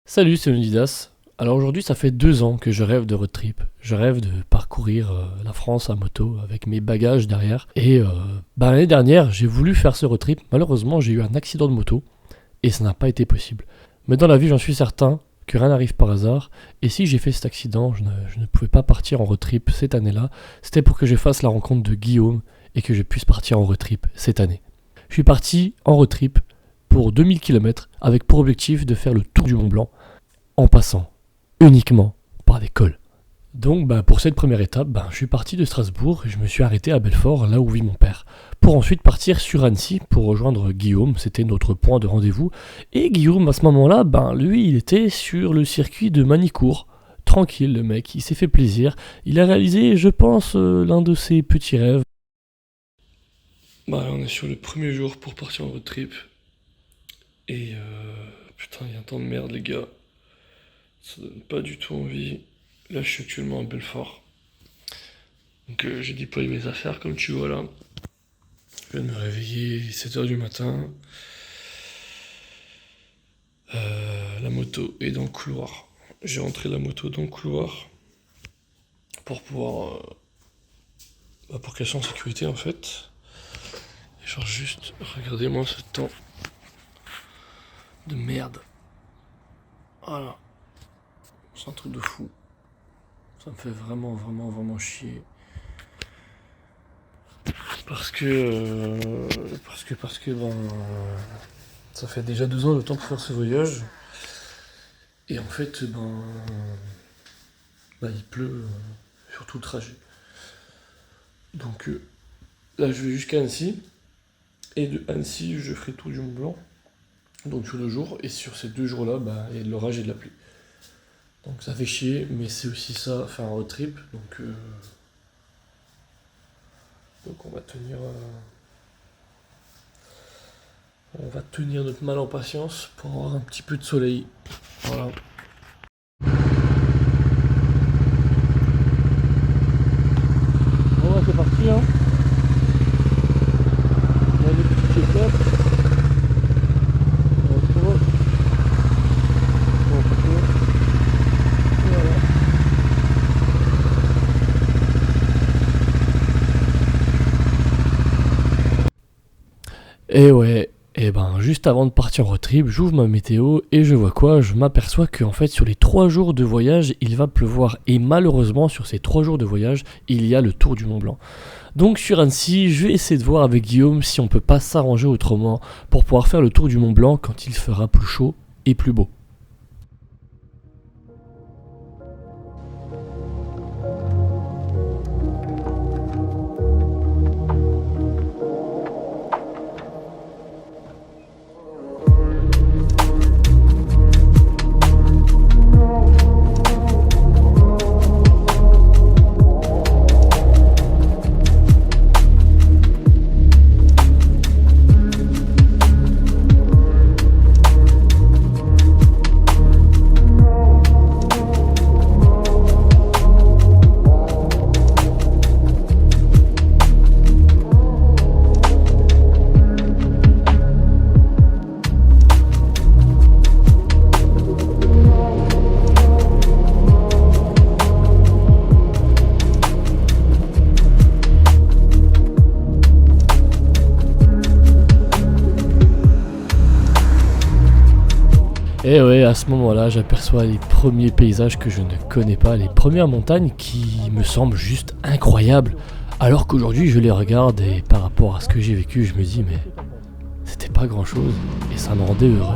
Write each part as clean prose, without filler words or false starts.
Salut, c'est Unidas. Alors aujourd'hui, ça fait 2 ans que je rêve de road trip. Je rêve de parcourir la France à moto avec mes bagages derrière. Et l'année dernière, j'ai voulu faire ce road trip. Malheureusement, j'ai eu un accident de moto et ça n'a pas été possible. Mais dans la vie, j'en suis certain que rien n'arrive par hasard. Et si j'ai fait cet accident, je ne pouvais pas partir en road trip cette année-là. C'était pour que je fasse la rencontre de Guillaume et que je puisse partir en road trip cette année. Je suis parti en road trip pour 2000 km avec pour objectif de faire le tour du Mont Blanc en passant uniquement par des cols. Donc pour cette première étape, je suis parti de Strasbourg et je me suis arrêté à Belfort, là où vit mon père, pour ensuite partir sur Annecy pour rejoindre Guillaume, c'était notre point de rendez-vous. Et Guillaume, à ce moment-là, lui, il était sur le circuit de Manicourt. Tranquille, le mec, il s'est fait plaisir. Il a réalisé, je pense, l'un de ses petits rêves. On est sur le premier jour pour partir en road trip. Et putain, il y a un temps de merde, les gars. Ça donne pas du tout envie. Là, je suis actuellement à Belfort. Donc, j'ai déployé mes affaires, comme tu vois là. Je viens de me réveiller, 7h du matin. La moto est dans le couloir. J'ai rentré la moto dans le couloir pour pouvoir. Pour qu'elle soit en sécurité en fait. Et genre, juste, regardez-moi ce temps de merde. Voilà. C'est un truc de fou. Ça me fait vraiment chier. Parce que ça fait déjà 2 ans le temps pour faire ce voyage. Et en fait, il pleut sur tout le trajet. Donc là, je vais jusqu'à Annecy. Et de Annecy, je ferai tout du Mont Blanc. Donc sur 2 jours. Et sur ces 2 jours-là, il y a de l'orage et de la pluie. Donc ça fait chier, mais c'est aussi ça, faire un road trip. Donc on va tenir notre mal en patience pour avoir un petit peu de soleil. Voilà. Bon, c'est parti, hein. Il y a des petits check-ups. Et ouais, juste avant de partir en road trip, j'ouvre ma météo et je vois quoi? Je m'aperçois qu'en fait sur les 3 jours de voyage, il va pleuvoir. Et malheureusement sur ces 3 jours de voyage, il y a le tour du Mont Blanc. Donc sur Annecy, je vais essayer de voir avec Guillaume si on peut pas s'arranger autrement pour pouvoir faire le tour du Mont Blanc quand il fera plus chaud et plus beau. Et ouais, à ce moment-là, j'aperçois les premiers paysages que je ne connais pas, les premières montagnes qui me semblent juste incroyables. Alors qu'aujourd'hui, je les regarde et par rapport à ce que j'ai vécu, je me dis, mais c'était pas grand-chose et ça me rendait heureux.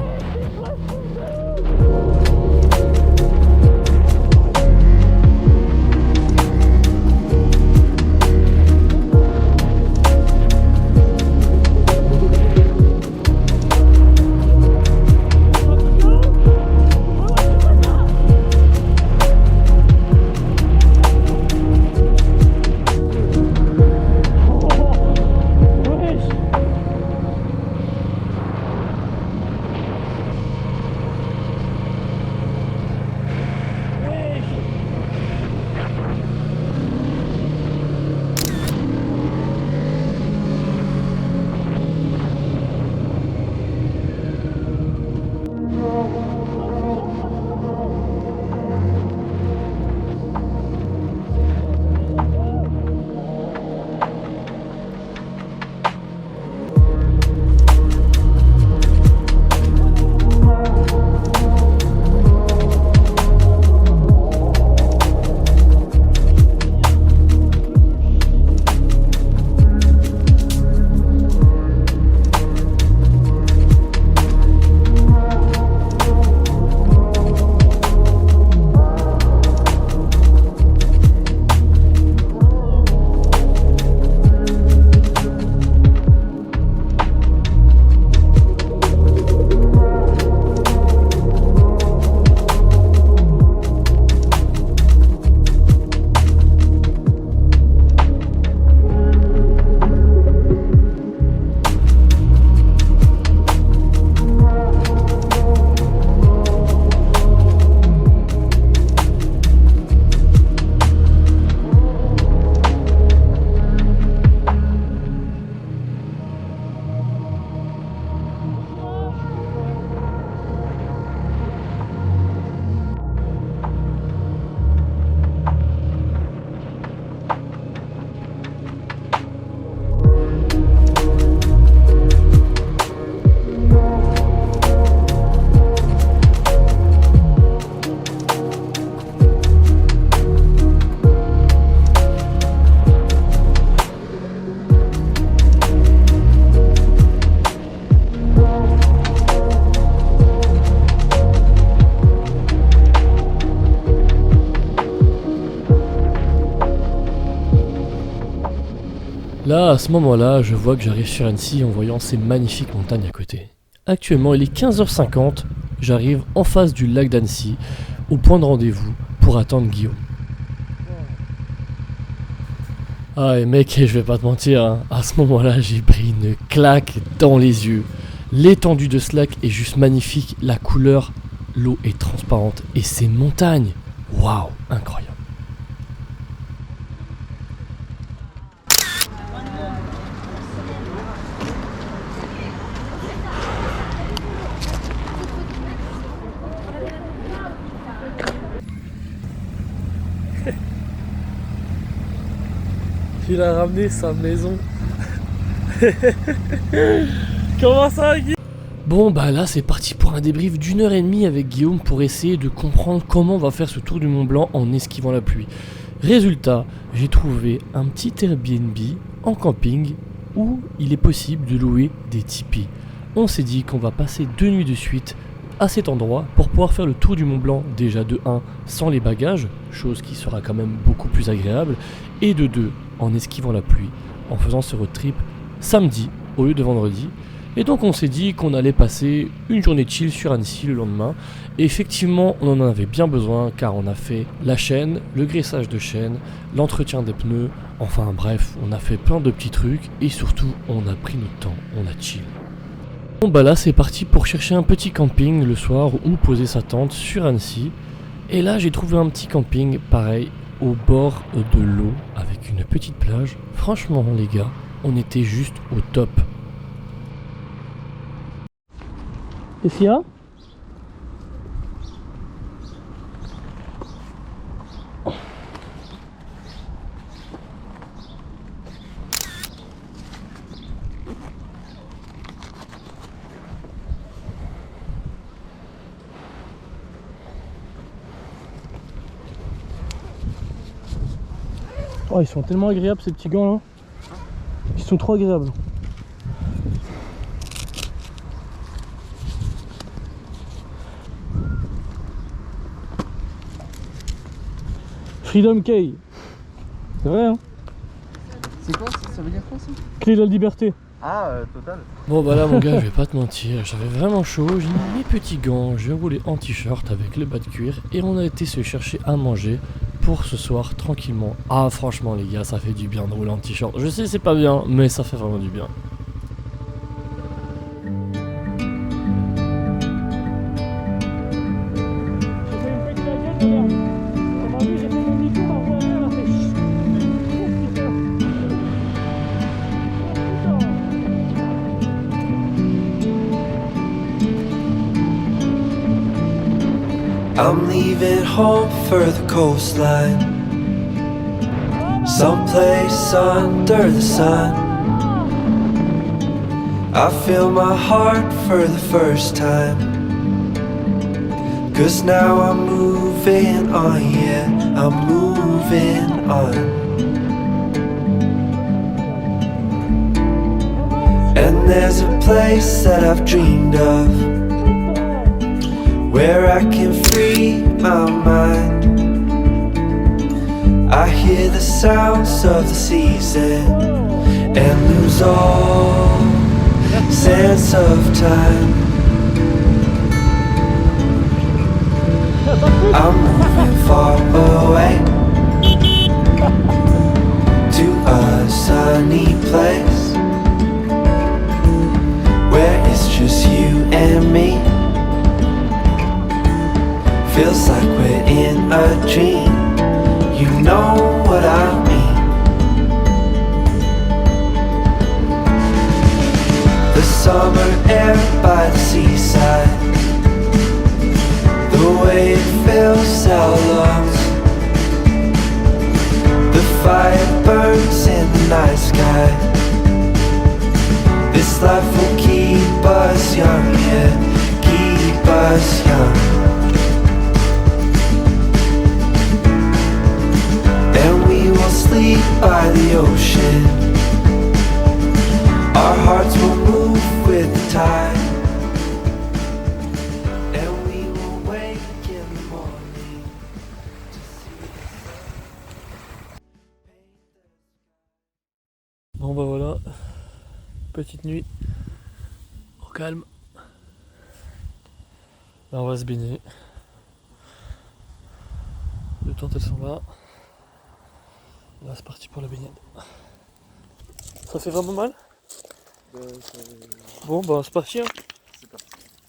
Là, à ce moment-là, je vois que j'arrive sur Annecy en voyant ces magnifiques montagnes à côté. Actuellement, il est 15h50, j'arrive en face du lac d'Annecy, au point de rendez-vous pour attendre Guillaume. Ah et mec, je vais pas te mentir, hein, à ce moment-là, j'ai pris une claque dans les yeux. L'étendue de ce lac est juste magnifique, la couleur, l'eau est transparente et ces montagnes, waouh, incroyable. Il a ramené sa maison. Comment ça, Guy? Bon, bah là, c'est parti pour un débrief d'1h30 avec Guillaume pour essayer de comprendre comment on va faire ce tour du Mont Blanc en esquivant la pluie. Résultat, j'ai trouvé un petit Airbnb en camping où il est possible de louer des tipis. On s'est dit qu'on va passer 2 nuits de suite à cet endroit pour pouvoir faire le tour du Mont Blanc, déjà de 1 sans les bagages, chose qui sera quand même beaucoup plus agréable, et de 2 en esquivant la pluie, en faisant ce road trip samedi au lieu de vendredi. Et donc on s'est dit qu'on allait passer une journée chill sur Annecy le lendemain. Et effectivement on en avait bien besoin car on a fait la chaîne, le graissage de chaîne, l'entretien des pneus, enfin bref, on a fait plein de petits trucs et surtout on a pris notre temps, on a chill. Bon bah là c'est parti pour chercher un petit camping le soir où poser sa tente sur Annecy. Et là j'ai trouvé un petit camping pareil au bord de l'eau avec une petite plage. Franchement les gars, on était juste au top. Qu'est-ce qu'il y a ? Oh, ils sont tellement agréables ces petits gants là. Ils sont trop agréables. Freedom Key. C'est vrai hein. C'est quoi ça veut dire quoi ça? Clé de la liberté. Ah, total. Bon bah là mon gars, je vais pas te mentir, j'avais vraiment chaud, j'ai mis mes petits gants, j'ai roulé en t-shirt avec le bas de cuir et on a été se chercher à manger pour ce soir tranquillement. Ah franchement les gars, ça fait du bien de rouler en t-shirt. Je sais c'est pas bien, mais ça fait vraiment du bien. I'm leaving home for the coastline, someplace under the sun. I feel my heart for the first time, 'cause now I'm moving on, yeah, I'm moving on. And there's a place that I've dreamed of, where I can free my mind. I hear the sounds of the season and lose all sense of time. I'm moving far away to a sunny place where it's just you and me. Feels like we're in a dream, you know what I mean. The summer air by the seaside, the way it fills our lungs, the fire burns in the night sky. This life will keep us young, yeah, keep us young. Sleep by the ocean, our hearts will move with the tide, and we will wake in the morning. petite nuit au calme. Là on va se baigner. Les tentes elles sont là. Là c'est parti pour la baignade. Ça fait vraiment mal? Bon bah c'est parti hein. C'est parti.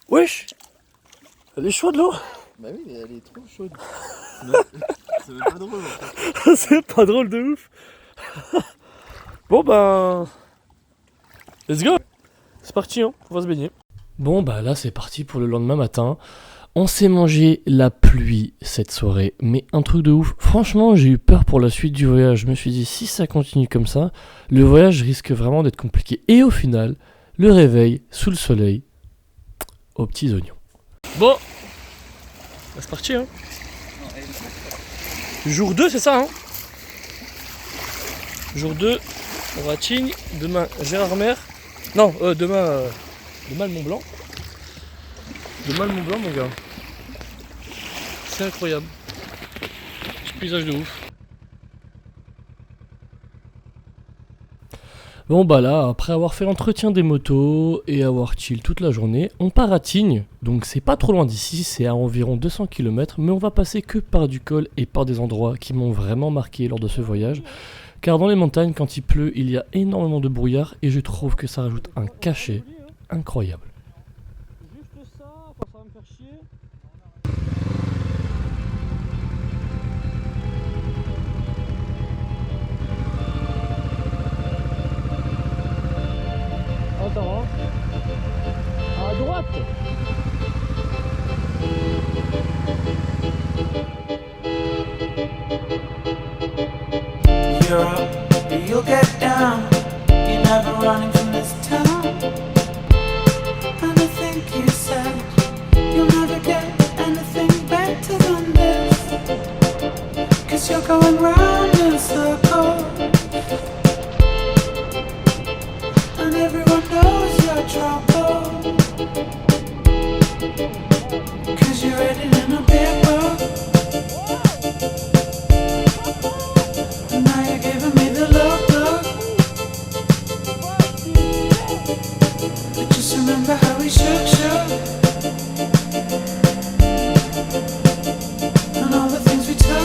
Wesh! Elle est chaude l'eau! Bah oui, mais elle est trop chaude. C'est même pas drôle en fait. C'est pas drôle de ouf! Bon bah... Let's go! C'est parti hein, on va se baigner. Bon bah là c'est parti pour le lendemain matin. On s'est mangé la pluie cette soirée, mais un truc de ouf. Franchement, j'ai eu peur pour la suite du voyage. Je me suis dit, si ça continue comme ça, le voyage risque vraiment d'être compliqué. Et au final, le réveil, sous le soleil, aux petits oignons. Bon, c'est parti hein. Jour 2, c'est ça hein. Jour 2, on va à Tignes. Demain, Gérardmer. Non, demain le Mont Blanc. Demain le Mont Blanc mon gars. C'est incroyable. Petit paysage de ouf. Bon bah là, après avoir fait l'entretien des motos et avoir chill toute la journée, on part à Tignes. Donc c'est pas trop loin d'ici, c'est à environ 200 km, mais on va passer que par du col et par des endroits qui m'ont vraiment marqué lors de ce voyage. Car dans les montagnes, quand il pleut, il y a énormément de brouillard et je trouve que ça rajoute un cachet incroyable. Juste ça, ça va me faire chier. Attends, hein. À droite. You're up, you'll get down. You're never running from this town. And I think you said you'll never get anything better than this. 'Cause you're going round in circles. And everyone knows your trouble. 'Cause you're written in a big book. And now you're giving me the look. But just remember how we shook. And all the things we took.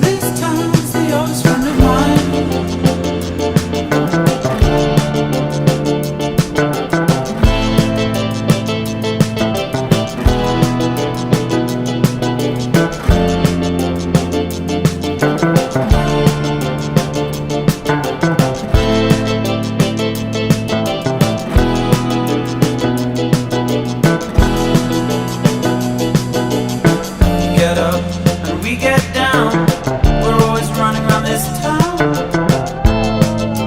This time's the oldest friend of mine. Get up and we get down. We're always running around this town.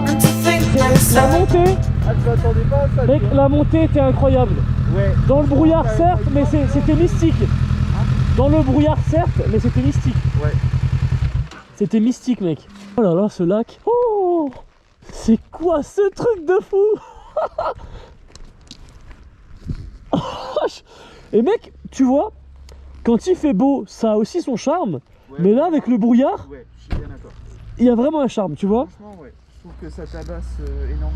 And to think this La montée, Ah, tu m'attendais pas à ça? mec, la montée était incroyable. Ouais. Dans le brouillard certes, mais c'était mystique. Dans le brouillard certes, mais c'était mystique. Ouais. C'était mystique mec. Oh là là, ce lac. Oh, c'est quoi ce truc de fou? Et mec, tu vois, quand il fait beau, ça a aussi son charme. Ouais. Mais là, avec le brouillard, Ouais, je suis bien d'accord. il y a vraiment un charme, tu vois. Franchement, ouais. Je trouve que ça tabasse énormément.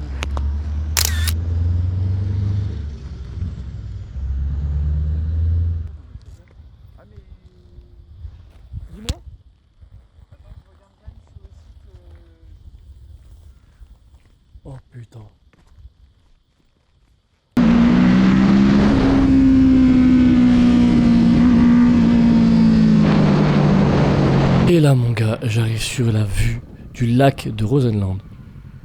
Ah, mais. Dis-moi. Oh putain. Et là mon gars, j'arrive sur la vue du lac de Rosenland.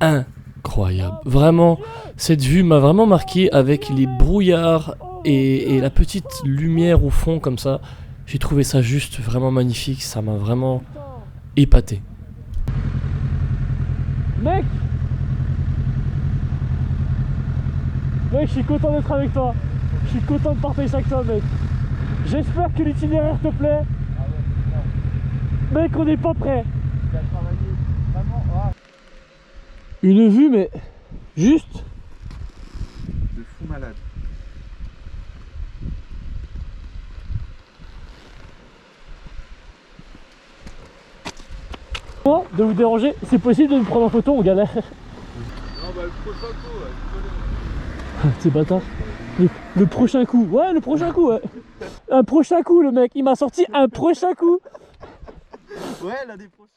Incroyable. Vraiment, cette vue m'a vraiment marqué avec les brouillards et la petite lumière au fond comme ça. J'ai trouvé ça juste vraiment magnifique, ça m'a vraiment épaté. Mec, je suis content d'être avec toi. Je suis content de partager ça avec toi, mec. J'espère que l'itinéraire te plaît. Mec, on n'est pas prêt. Il a travaillé vraiment. Ah. Une vue, mais juste. De fou malade. Moi, de vous déranger, c'est possible de me prendre en photo, on galère. Non, bah le prochain coup, ouais. C'est bâtard. Le prochain coup, ouais, le prochain coup, ouais. Un prochain coup, le mec, il m'a sorti un prochain coup. Ouais, l'année prochaine.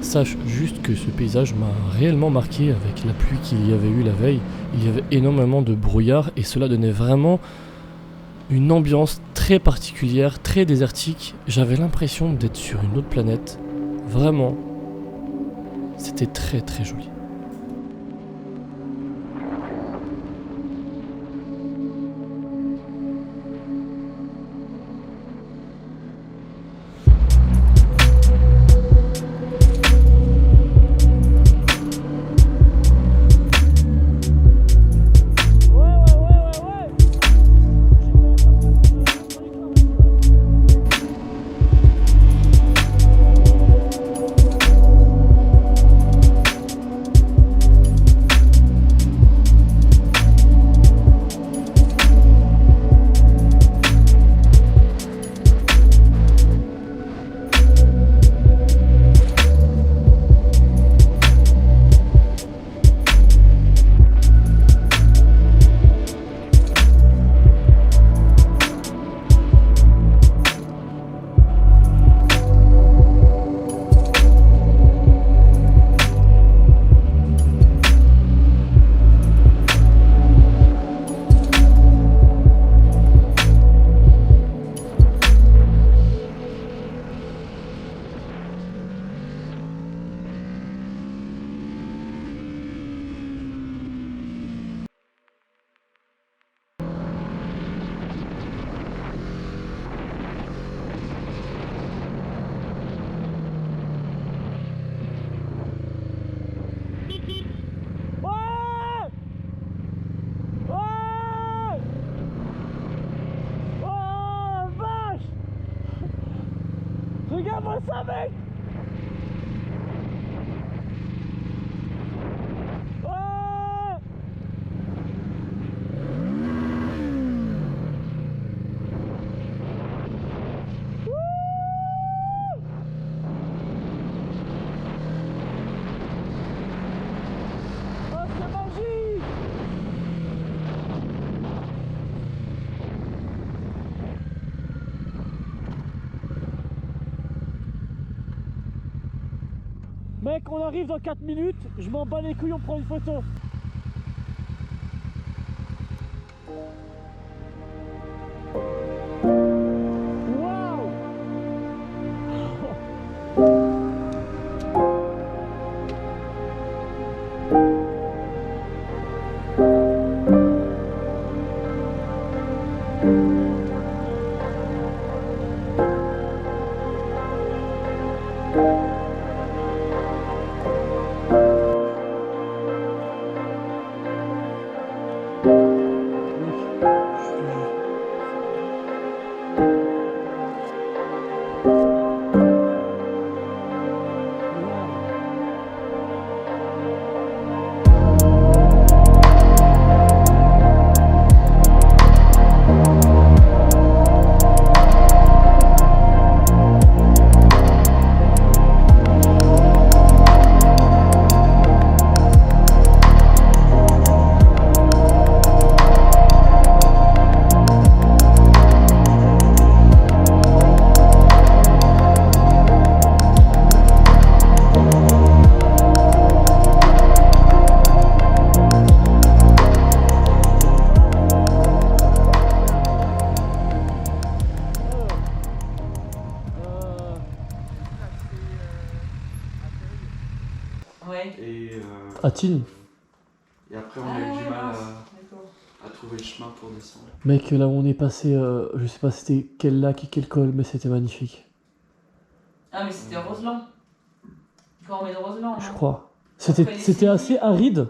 Sache juste que ce paysage m'a réellement marqué avec la pluie qu'il y avait eu la veille. Il y avait énormément de brouillard et cela donnait vraiment une ambiance très particulière, très désertique. J'avais l'impression d'être sur une autre planète. Vraiment, c'était très très joli. Regarde-moi ça, mec! Oh! Oh, c'est magique! Mec, on arrive dans 4 minutes, je m'en bats les couilles, on prend une photo. Waouh! Tignes. Et après, on a eu du mal à trouver le chemin pour descendre. Mec, là où on est passé, je sais pas c'était quel lac et quel col, mais c'était magnifique. Ah, mais c'était Roseland. Formé de Roseland. Je non crois. Après les C'était assez Cygnes. aride.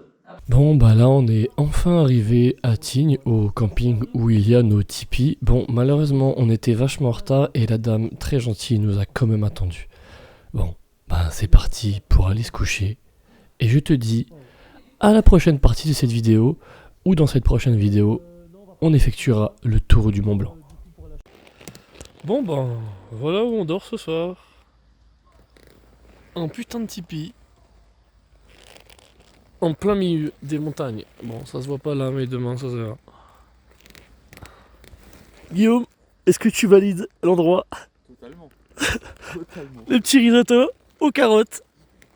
Bon, bah là, on est enfin arrivé à Tignes, au camping où il y a nos tipis. Bon, malheureusement, on était vachement en retard et la dame très gentille nous a quand même attendus. Bon, bah c'est parti pour aller se coucher. Et je te dis à la prochaine partie de cette vidéo, ou dans cette prochaine vidéo, on effectuera le tour du Mont Blanc. Bon, ben, voilà où on dort ce soir. Un putain de tipi. En plein milieu des montagnes. Bon, ça se voit pas là, mais demain ça se verra. Guillaume, est-ce que tu valides l'endroit? Totalement. Totalement. Le petit risotto aux carottes.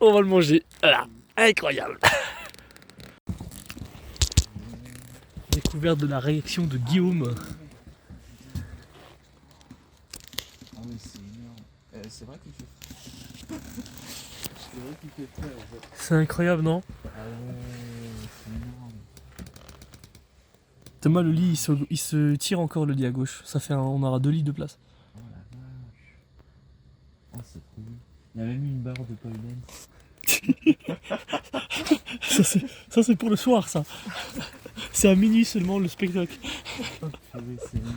On va le manger. Voilà. Incroyable. Découverte de la réaction de Guillaume. Ah oui, c'est énorme. C'est vrai qu'il fait. C'est vrai qu'il fait très en fait. C'est incroyable, non? Ah ouais, c'est énorme. Thomas, le lit, il se tire encore le lit à gauche. Ça fait on aura 2 lits de place. Oh la vache. Oh, c'est trop bien. Il y a même une barre de pole dance. Ça c'est pour le soir, ça. C'est à minuit seulement le spectacle. Oh, purée, c'est énorme.